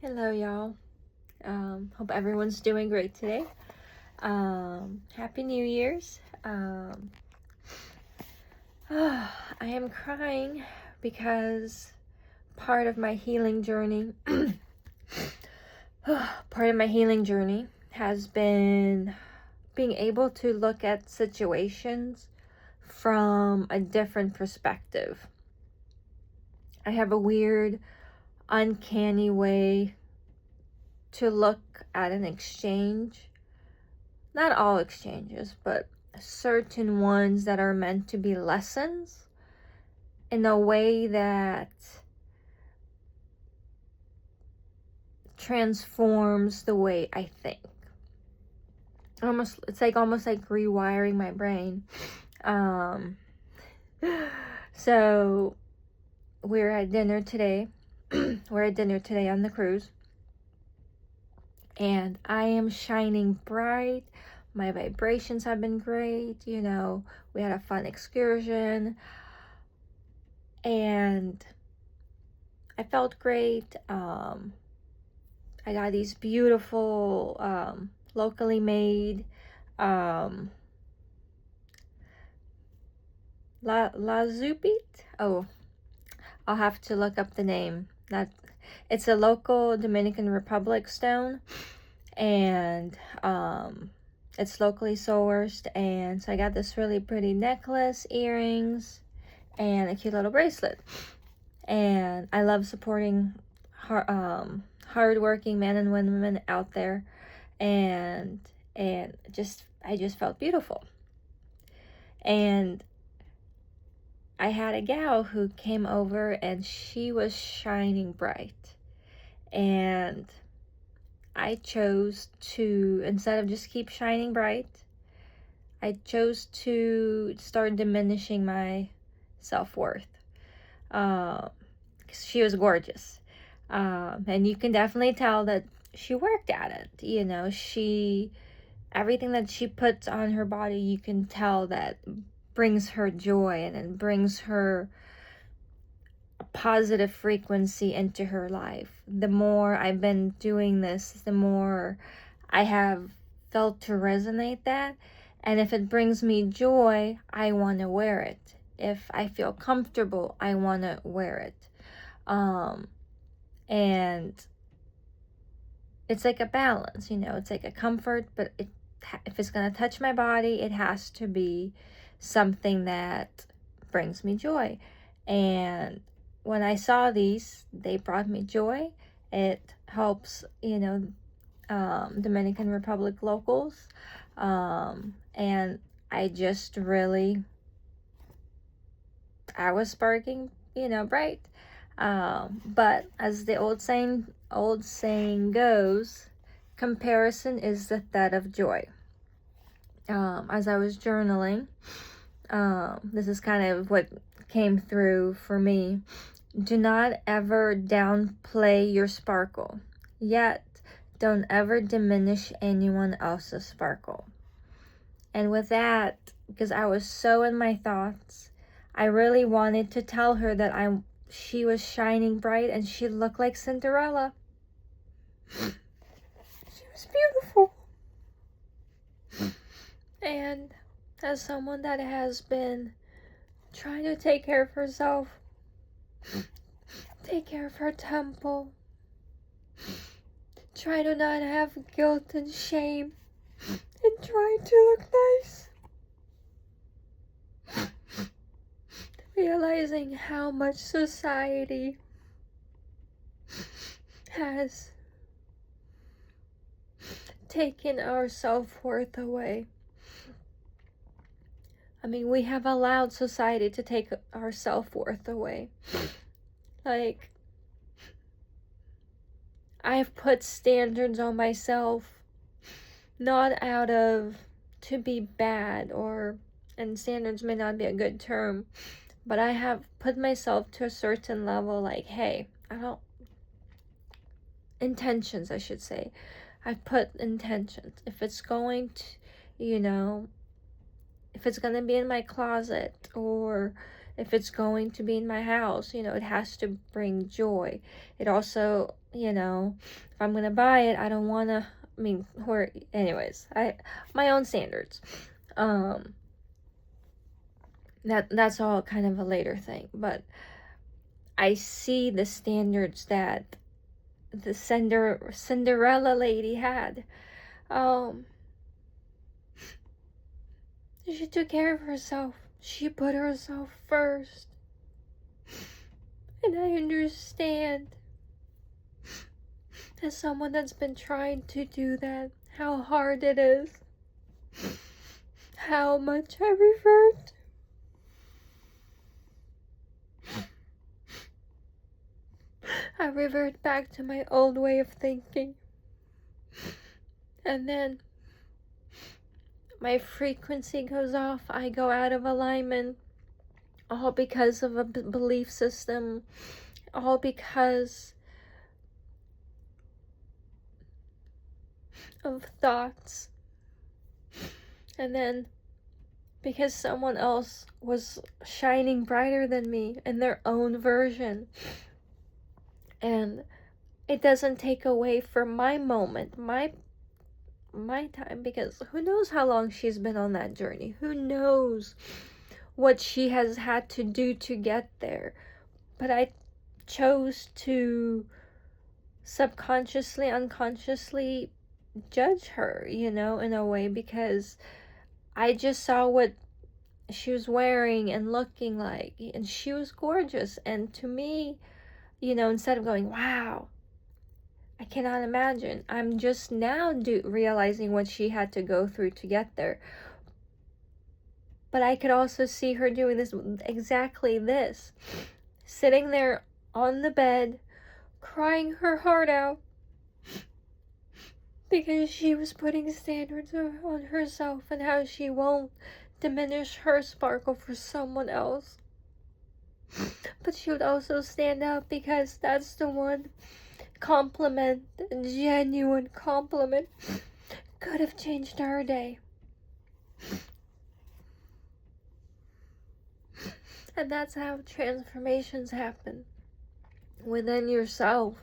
Hello, y'all. Hope everyone's doing great today. Happy New Year's. I am crying because part of my healing journey, has been being able to look at situations from a different perspective. I have a weird, uncanny way to look at an exchange. Not all exchanges, but certain ones that are meant to be lessons in a way that transforms the way I think. It's almost like rewiring my brain. So we're at dinner today. We're at dinner today on the cruise. And I am shining bright. My vibrations have been great. We had a fun excursion. And I felt great. I got these beautiful, locally made, Lazupit? Oh, I'll have to look up the name. It's a local Dominican Republic stone, and it's locally sourced. And so I got this really pretty necklace, earrings, and a cute little bracelet. And I love supporting hardworking men and women out there, and I just felt beautiful. And I had a gal who came over, and she was shining bright, and I chose to, instead of just keep shining bright, I chose to start diminishing my self-worth. She was gorgeous. And you can definitely tell that she worked at it. Everything that she puts on her body, you can tell that brings her joy and brings her a positive frequency into her life. The more I've been doing this, the more I have felt to resonate that. And if it brings me joy, I want to wear it. If I feel comfortable, I want to wear it. And it's like a balance, it's like a comfort, but if it's going to touch my body, it has to be something that brings me joy. And when I saw these, they brought me joy. It helps, Dominican Republic locals. And I just really, I was sparking, bright. But as the old saying goes, comparison is the thief of joy. As I was journaling, this is kind of what came through for me. Do not ever downplay your sparkle, yet don't ever diminish anyone else's sparkle. And with that, because I was so in my thoughts, I really wanted to tell her that she was shining bright and she looked like Cinderella. She was beautiful. And as someone that has been trying to take care of herself, take care of her temple, try to not have guilt and shame, and try to look nice, realizing how much society has taken our self-worth away. I mean, we have allowed society to take our self-worth away. Like, I've put standards on myself, not out of to be bad, and standards may not be a good term, but I have put myself to a certain level, like, hey, intentions, I should say. I've put intentions. If it's going to, if it's going to be in my closet, or if it's going to be in my house, you know, it has to bring joy. It also, you know, if I'm gonna buy it, I don't want to, I mean, anyways, my own standards. That's all kind of a later thing, but I see the standards that the Cinderella lady had. She took care of herself. She put herself first. And I understand, as someone that's been trying to do that, how hard it is. How much I revert. I revert back to my old way of thinking. And then my frequency goes off. I go out of alignment. All because of a belief system. All because of thoughts. And then because someone else was shining brighter than me in their own version. And it doesn't take away from my moment, my time, because who knows how long she's been on that journey. Who knows what she has had to do to get there. But I chose to subconsciously, unconsciously judge her, you know, in a way, because I just saw what she was wearing and looking like, and she was gorgeous. And to me, you know, instead of going, wow, I cannot imagine, I'm just now realizing what she had to go through to get there. But I could also see her doing this, exactly this, sitting there on the bed, crying her heart out, because she was putting standards on herself and how she won't diminish her sparkle for someone else. But she would also stand up, because that's the one compliment, a genuine compliment, could have changed her day. And that's how transformations happen. Within yourself,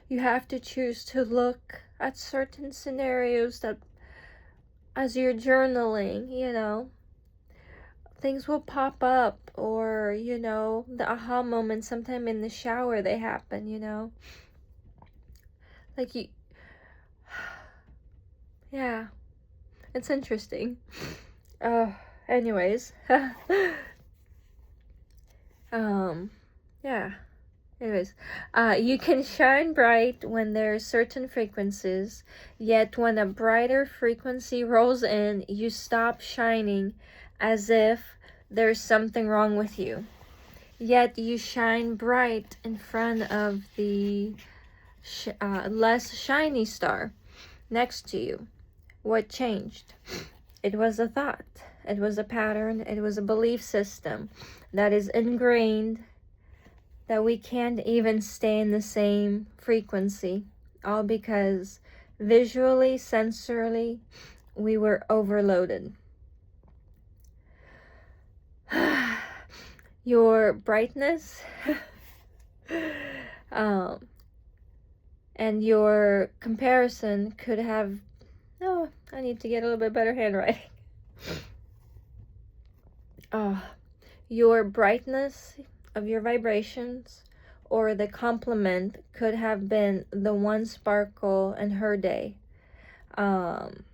you have to choose to look at certain scenarios that, as you're journaling, you know, things will pop up, or, you know, the aha moments, sometime in the shower they happen, you know. Like yeah, it's interesting. Anyways, yeah. Anyways, you can shine bright when there are certain frequencies, yet when a brighter frequency rolls in, you stop shining, as if there's something wrong with you. Yet you shine bright in front of the less shiny star next to you. What changed? It was a thought. It was a pattern. It was a belief system that is ingrained, that we can't even stay in the same frequency, all because visually, sensorily, we were overloaded. Your brightness and your comparison could have, I need to get a little bit better handwriting. Your brightness of your vibrations, or the compliment, could have been the one sparkle in her day. And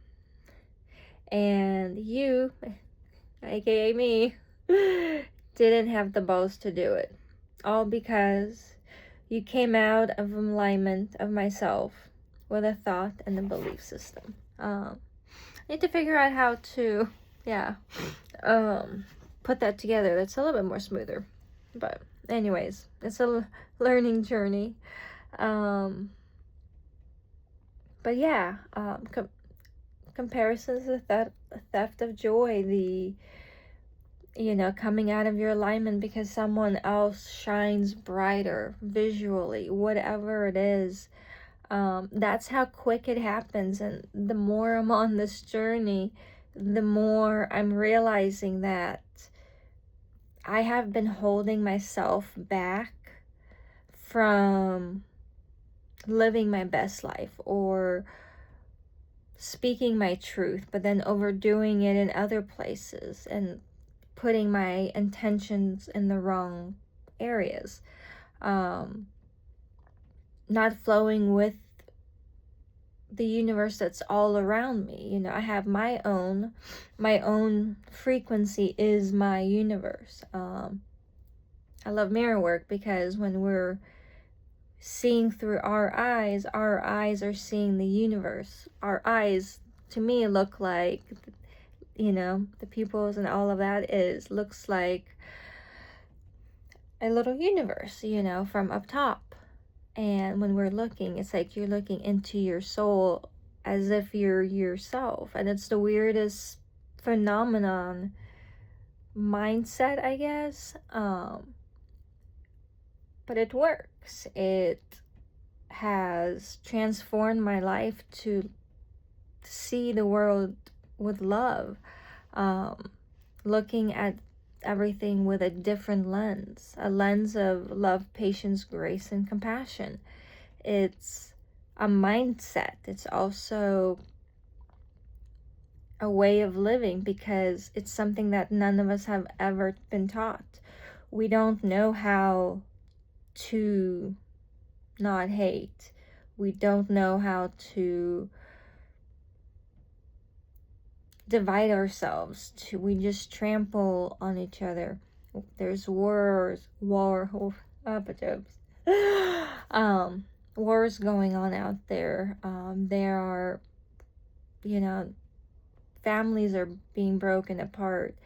you, aka me, didn't have the balls to do it. All because you came out of alignment of myself with a thought and a belief system. I need to figure out how to, put that together. That's a little bit more smoother. But anyways, it's a learning journey. But yeah, comparisons is a theft of joy. The, you know, coming out of your alignment because someone else shines brighter visually, whatever it is. That's how quick it happens. And the more I'm on this journey, the more I'm realizing that I have been holding myself back from living my best life or speaking my truth, but then overdoing it in other places and putting my intentions in the wrong areas. Not flowing with the universe that's all around me. You know, I have my own frequency is my universe. I love mirror work because when we're seeing through our eyes are seeing the universe. Our eyes, to me, look like, you know, the pupils and all of that looks like a little universe, you know, from up top. And when we're looking, it's like you're looking into your soul as if you're yourself. And it's the weirdest phenomenon mindset, I guess. But it works. It has transformed my life to see the world with love. Looking at everything with a different lens, a lens of love, patience, grace, and compassion. It's a mindset. It's also a way of living because it's something that none of us have ever been taught. We don't know how to not hate. We don't know how to divide ourselves. We just trample on each other. There's wars going on out there. There are, you know, families are being broken apart,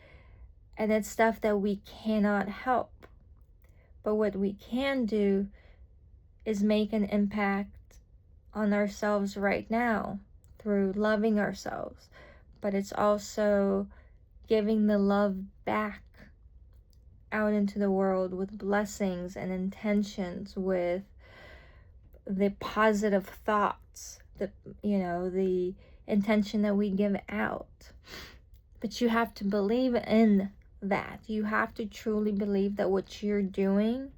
and it's stuff that we cannot help. But what we can do is make an impact on ourselves right now through loving ourselves. But it's also giving the love back out into the world with blessings and intentions, with the positive thoughts, the intention that we give out. But you have to believe in that. You have to truly believe that what you're doing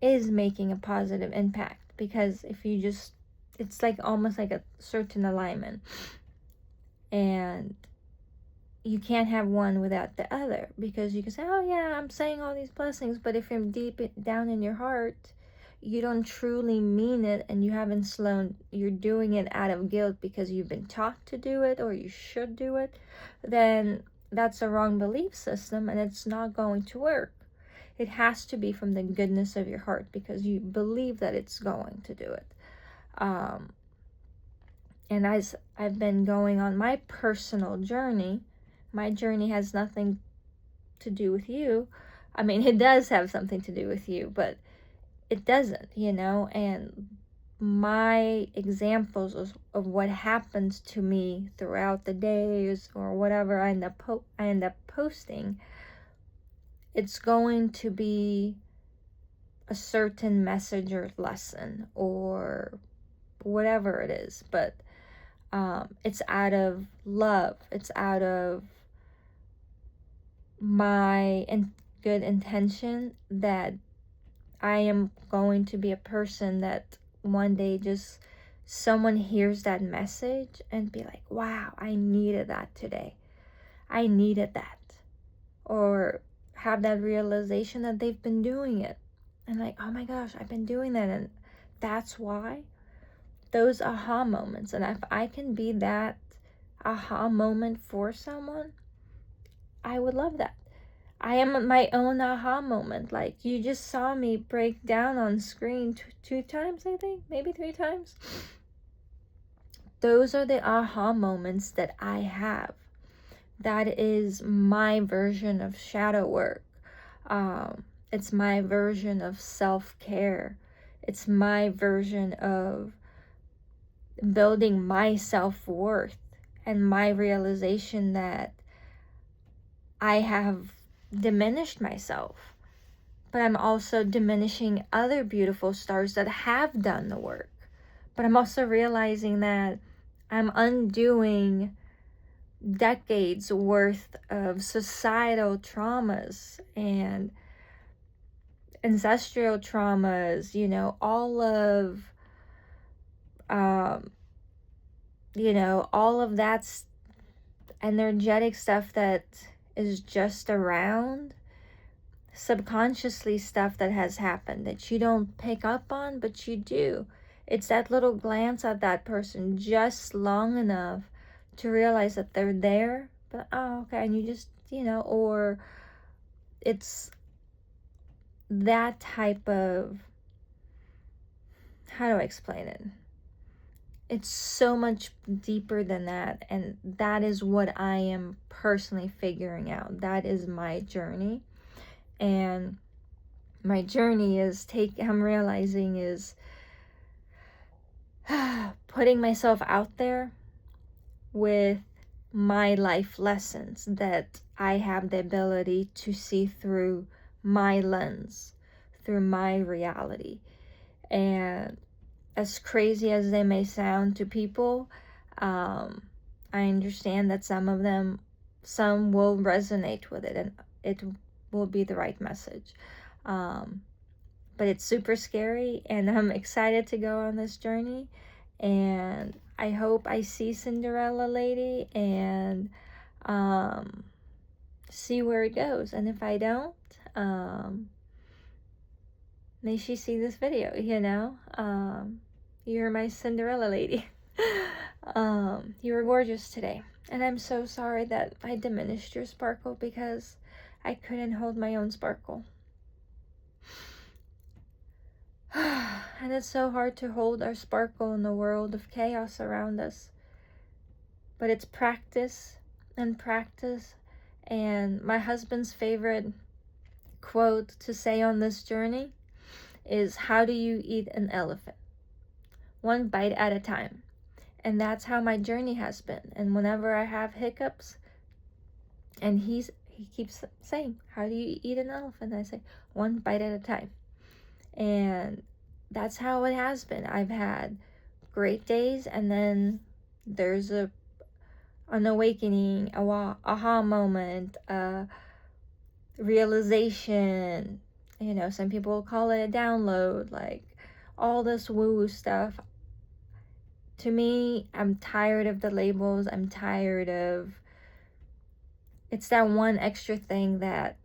is making a positive impact. Because if you just, it's like almost like a certain alignment. And you can't have one without the other, because you can say, oh yeah, I'm saying all these blessings, but if you're deep down in your heart, you don't truly mean it, and you haven't slowed, you're doing it out of guilt because you've been taught to do it or you should do it, then that's a wrong belief system and it's not going to work. It has to be from the goodness of your heart because you believe that it's going to do it. And as I've been going on my personal journey, my journey has nothing to do with you. I mean, it does have something to do with you, but it doesn't, you know. And my examples of what happens to me throughout the days or whatever I end up posting, it's going to be a certain message or lesson or whatever it is, but it's out of love. It's out of my good intention that I am going to be a person that one day just someone hears that message and be like, wow, I needed that today. I needed that. Or have that realization that they've been doing it. And like, oh my gosh, I've been doing that. And that's why. Those aha moments. And if I can be that aha moment for someone, I would love that. I am my own aha moment. Like, you just saw me break down on screen two times, I think, maybe 3 times. Those are the aha moments that I have. That is my version of shadow work. It's my version of self-care. It's my version of building my self-worth and my realization that I have diminished myself, but I'm also diminishing other beautiful stars that have done the work. But I'm also realizing that I'm undoing decades worth of societal traumas and ancestral traumas, you know, all of you know, all of that energetic stuff that is just around, subconsciously stuff that has happened that you don't pick up on, but you do. It's that little glance at that person just long enough to realize that they're there, but oh, okay, and you just, you know, or it's that type of, how do I explain it? It's so much deeper than that, and that is what I am personally figuring out. That is my journey, and my journey is I'm realizing is putting myself out there with my life lessons that I have the ability to see through my lens, through my reality. And as crazy as they may sound to people, I understand that some will resonate with it, and it will be the right message. But it's super scary, and I'm excited to go on this journey, and I hope I see Cinderella Lady and see where it goes. And if I don't, may she see this video, you know. You're my Cinderella Lady. You were gorgeous today, and I'm so sorry that I diminished your sparkle because I couldn't hold my own sparkle. And it's so hard to hold our sparkle in the world of chaos around us. But it's practice and practice. And my husband's favorite quote to say on this journey is, how do you eat an elephant? One bite at a time. And that's how my journey has been. And whenever I have hiccups, and he keeps saying, how do you eat an elephant? And I say, one bite at a time. And that's how it has been. I've had great days, and then there's an awakening, a aha moment, a realization. You know, some people call it a download, like all this woo stuff. To me, I'm tired of the labels. I'm tired of, it's that one extra thing that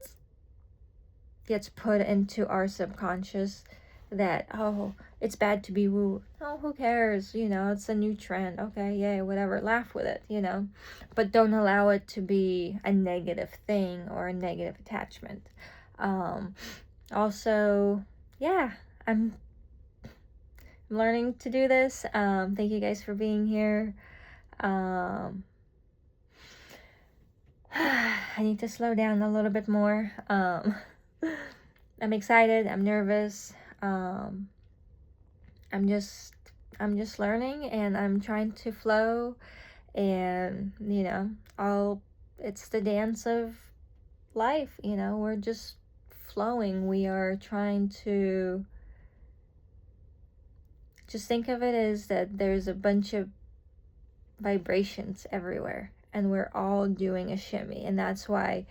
gets put into our subconscious that, oh, it's bad to be woo. Oh, who cares? You know, it's a new trend. Okay, yay, whatever. Laugh with it, you know. But don't allow it to be a negative thing or a negative attachment. Also, yeah, I'm learning to do this. Thank you guys for being here. I need to slow down a little bit more. I'm excited. I'm nervous. I'm just learning, and I'm trying to flow, and you know, it's the dance of life. You know, we're just flowing. We are trying to just think of it as that there's a bunch of vibrations everywhere, and we're all doing a shimmy. And that's why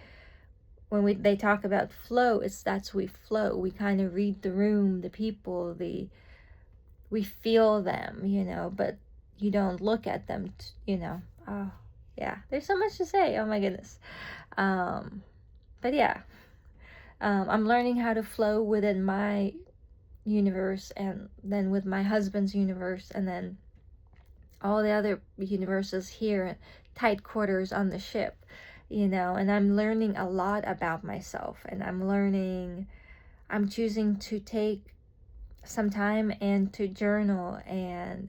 when they talk about flow, we flow. We kind of read the room, the people, we feel them, you know, but you don't look at them, you know. Oh, yeah, there's so much to say. Oh my goodness. But yeah, I'm learning how to flow within my universe, and then with my husband's universe, and then all the other universes here, tight quarters on the ship, you know. And I'm learning a lot about myself, and I'm choosing to take some time and to journal and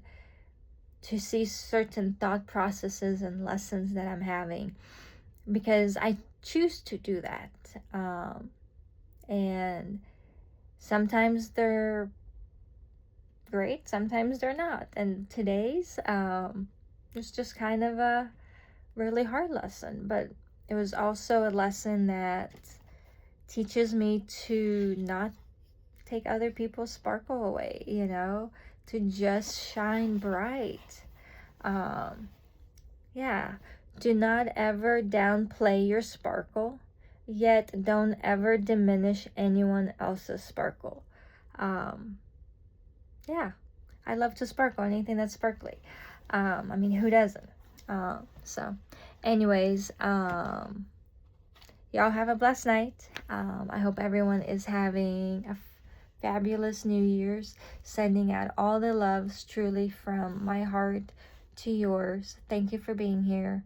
to see certain thought processes and lessons that I'm having, because I choose to do that. And sometimes they're great, sometimes they're not. And today's was just kind of a really hard lesson, but it was also a lesson that teaches me to not take other people's sparkle away, you know, to just shine bright. Yeah, Do not ever downplay your sparkle, yet don't ever diminish anyone else's sparkle. Yeah, I love to sparkle, anything that's sparkly. I mean, who doesn't? So, anyways, y'all have a blessed night. I hope everyone is having a fabulous New Year's. Sending out all the loves truly from my heart to yours. Thank you for being here.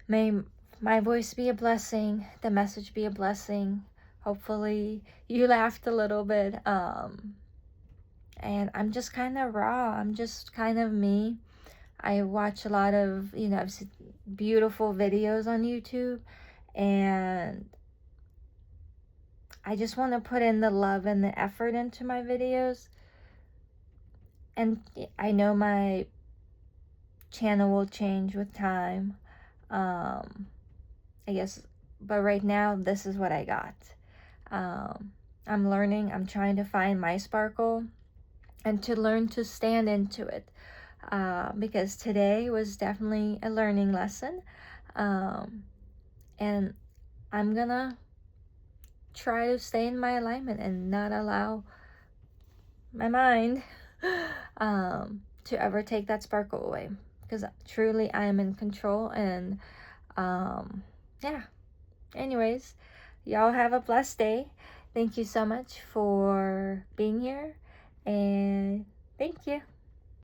May my voice be a blessing, the message be a blessing. Hopefully you laughed a little bit. And I'm just kind of raw. I'm just kind of me. I watch a lot of, I've seen beautiful videos on YouTube, and I just want to put in the love and the effort into my videos. And I know my channel will change with time, I guess, but right now this is what I got. I'm learning. I'm trying to find my sparkle and to learn to stand into it, because today was definitely a learning lesson, and I'm gonna try to stay in my alignment and not allow my mind to ever take that sparkle away, because truly I am in control. And yeah, anyways, y'all have a blessed day. Thank you so much for being here, and thank you.